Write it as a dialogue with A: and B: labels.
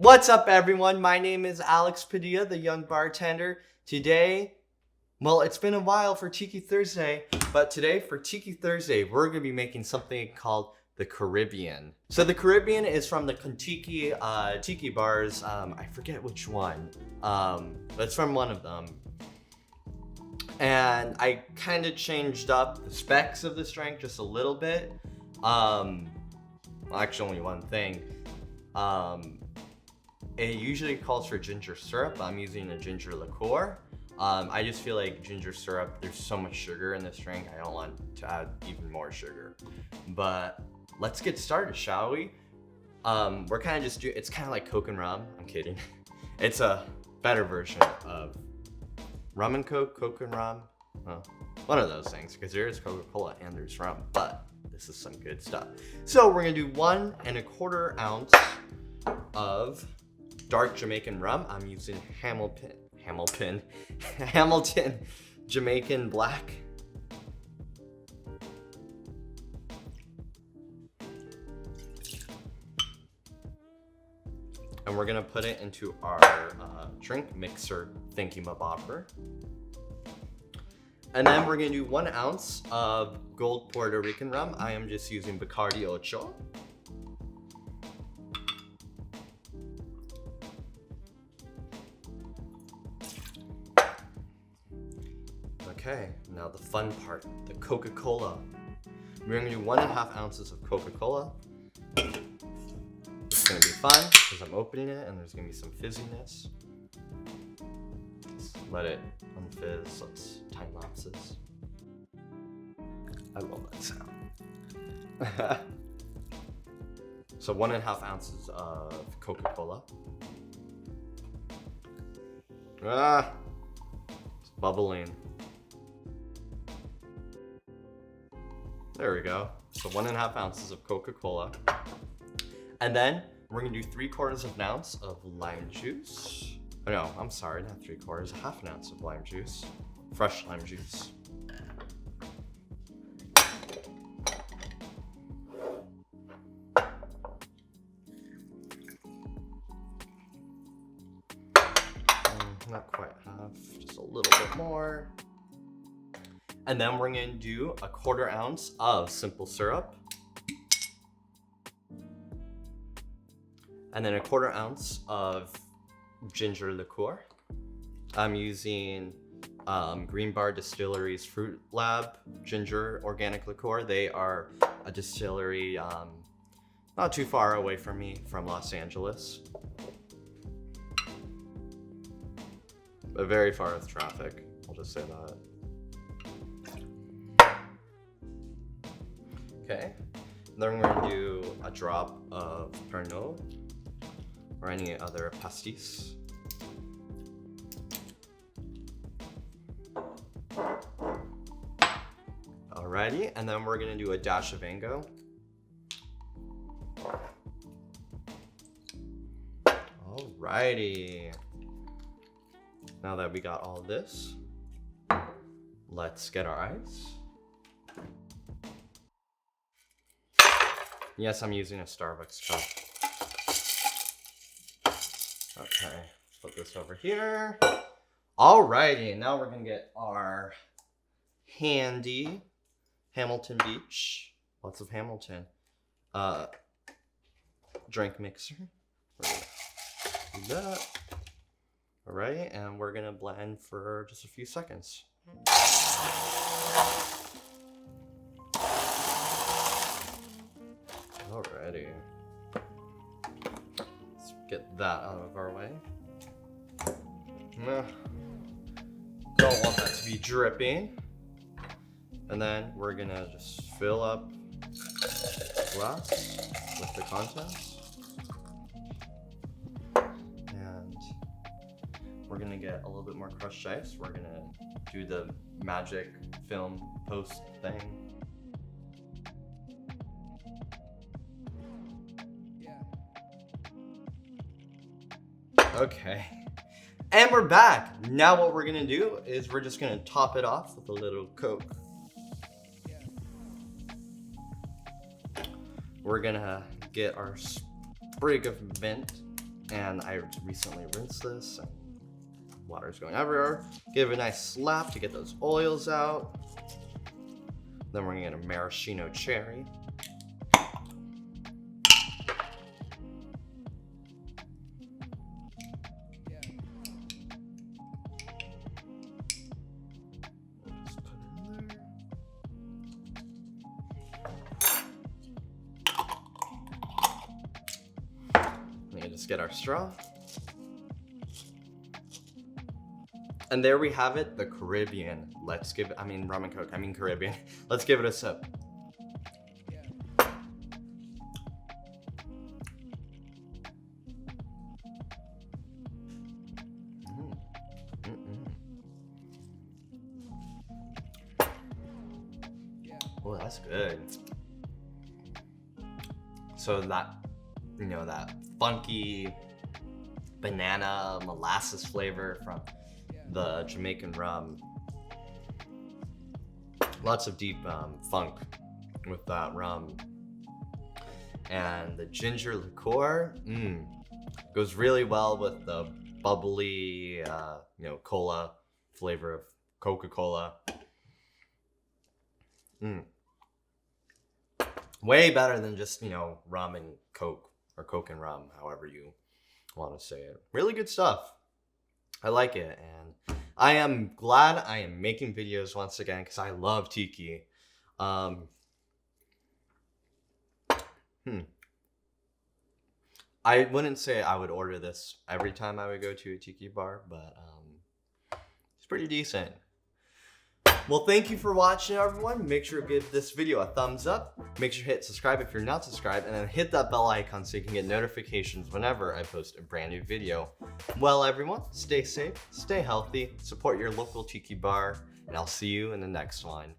A: What's up, everyone? My name is Alex Padilla, the young bartender. Today, well, it's been a while for Tiki Thursday, but today for Tiki Thursday, we're going to be making something called the Caribbean. So the Caribbean is from the Tiki bars. I forget which one, but it's from one of them. And I kind of changed up the specs of this drink just a little bit. Well, actually only one thing. It usually calls for ginger syrup. I'm using a ginger liqueur. I just feel like ginger syrup, there's so much sugar in this drink, I don't want to add even more sugar. But let's get started, shall we? We're kind of just it's kind of like Coke and Rum. I'm kidding. It's a better version of Rum and Coke, Coke and Rum. Well, one of those things, because there is Coca Cola and there's rum, but this is some good stuff. So we're gonna do 1 1/4 ounce of Dark Jamaican Rum. I'm using Hamilton Jamaican Black. And we're gonna put it into our drink mixer thingy-mabobber. And then we're gonna do 1 ounce of gold Puerto Rican rum. I am just using Bacardi Ocho. Okay, now the fun part, the Coca Cola. We're gonna do 1 1/2 ounces of Coca Cola. It's gonna be fun because I'm opening it and there's gonna be some fizziness. Just let it unfizz. Let's time lapses. I love that sound. So 1 1/2 ounces of Coca Cola. It's bubbling. There we go. So 1 1/2 ounces of Coca Cola. And then we're gonna do 3/4 of an ounce of lime juice. Oh no, I'm sorry, not 3/4, 1/2 ounce of lime juice. Fresh lime juice. Not quite half, just a little bit more. And then we're gonna do 1/4 ounce of simple syrup. And then 1/4 ounce of ginger liqueur. I'm using Green Bar Distillery's Fruit Lab ginger organic liqueur. They are a distillery not too far away from me, from Los Angeles. But very far with traffic, I'll just say that. Okay, then we're gonna do a drop of Pernod or any other pastis. Alrighty, and then we're gonna do a dash of Ango. Alrighty. Now that we got all this, let's get our ice. Yes, I'm using a Starbucks cup. Okay, let's put this over here. Alrighty, now we're gonna get our handy Hamilton Beach, lots of Hamilton, drink mixer. We're gonna do that. Alright, and we're gonna blend for just a few seconds. Alrighty. Let's get that out of our way. Don't want that to be dripping. And then we're gonna just fill up the glass with the contents. And we're gonna get a little bit more crushed ice. We're gonna do the magic film post thing. Okay, and we're back. Now what we're gonna do is we're just gonna top it off with a little Coke. We're gonna get our sprig of mint And I recently rinsed this, and water's going everywhere. Give it a nice slap to get those oils out. Then we're gonna get a maraschino cherry. Just get our straw. And there we have it, the Caribbean. Let's give it, Rum and Coke, Caribbean. Let's give it a sip. Oh, that's good. So that, that funky banana molasses flavor from the Jamaican rum. Lots of deep funk with that rum. And the ginger liqueur goes really well with the bubbly, cola flavor of Coca Cola. Way better than just, rum and Coke. Or Coke and Rum, however you want to say it. Really good stuff. I like it, and I am glad I am making videos once again because I love tiki. I wouldn't say I would order this every time I would go to a tiki bar, but it's pretty decent. Well, thank you for watching, everyone. Make sure to give this video a thumbs up. Make sure to hit subscribe if you're not subscribed, and then hit that bell icon so you can get notifications whenever I post a brand new video. Well, everyone, stay safe, stay healthy, support your local tiki bar, and I'll see you in the next one.